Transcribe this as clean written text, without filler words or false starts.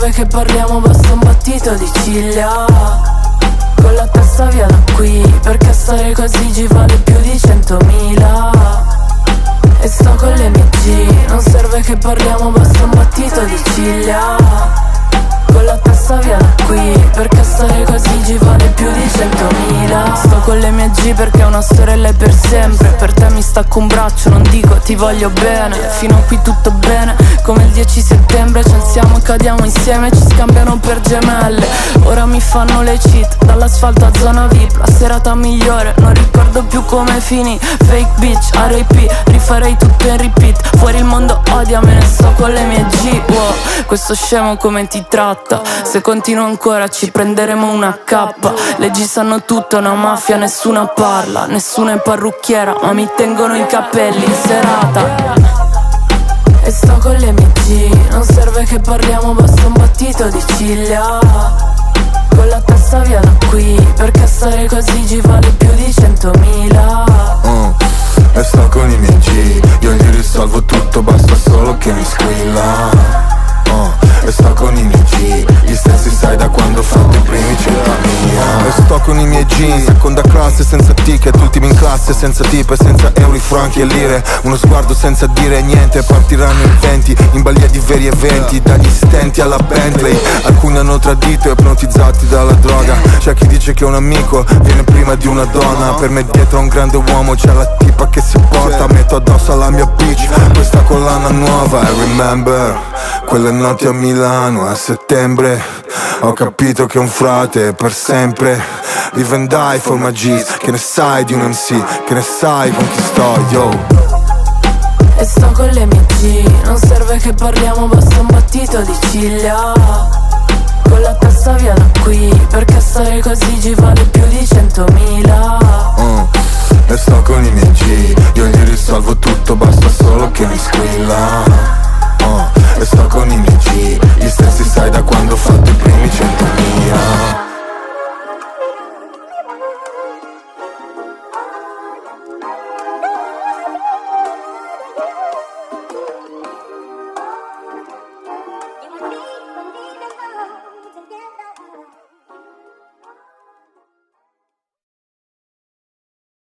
serve che parliamo, basta un battito di ciglia. Con la testa via da qui, perché stare così ci vale più di 100.000. E sto con le mie G, non serve che parliamo, basta un battito di ciglia. Con la testa via da qui, perché stare così ci vale più di 100.000. Sto con le mie G perché è una storia e lei per sempre. Per te mi stacco un braccio, non dico ti voglio bene. Fino a qui tutto bene, come il 10 settembre. Ci alziamo e cadiamo insieme, ci scambiano per gemelle. Ora mi fanno le cheat, dall'asfalto a zona VIP. La serata migliore, non ricordo più come finì. Fake bitch, R.I.P, rifarei tutto in repeat. Fuori il mondo odia me, ne sto con le mie G. Wow, questo scemo come ti tratta? Se continuo ancora ci prenderemo una K. Le G sanno tutto, una mafia, nessuna parla. Nessuna è parrucchiera, ma mi tengono i capelli in serata. E sto con le mie G, non serve che parliamo, basta un battito di ciglia. Con la testa via da qui, perché stare così ci vale più di 100.000. E sto con i miei G, io gli risolvo tutto, basta solo che mi squilla. E sto con i miei G, gli stessi sai da quando ho fatto i primi 100.000. E sto con i miei G, seconda classe senza ticket, ultimi in classe senza tipe, senza euro, franchi e lire. Uno sguardo senza dire niente, partiranno in 20 in balia di veri eventi. Dagli stenti alla Bentley, alcuni hanno tradito ipnotizzati dalla droga. C'è chi dice che un amico viene prima di una donna. Per me dietro a un grande uomo c'è la tipa che si porta. Metto addosso alla mia bitch questa collana nuova. I remember quelle notti a Milano a settembre. Ho capito che un frate è per sempre. Live and die for my G's. Che ne sai di un MC? Che ne sai con chi sto, yo? E sto con le mie G, non serve che parliamo, basta un battito di ciglia. Con la testa via da qui, perché stare così ci vale più di 100.000. E sto con i miei G, io gli risolvo tutto, basta solo che mi squilla.